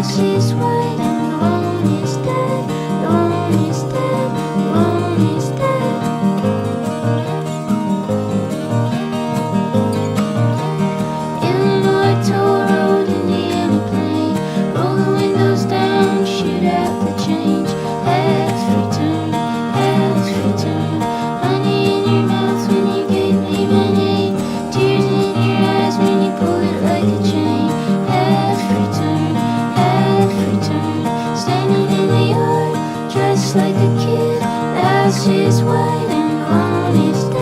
house is white and the moon is dead. The moon is dead, the moon is dead. Illinois toll road in the airplane. Roll the windows down, shoot out the change. Half return, half return. Honey in your mouth when you gave me lemonade. Tears in your eyes when you pull it like a chain. Half return, half return. Standing in the yard, dressed like a kid. The house is white and the lawn is dead.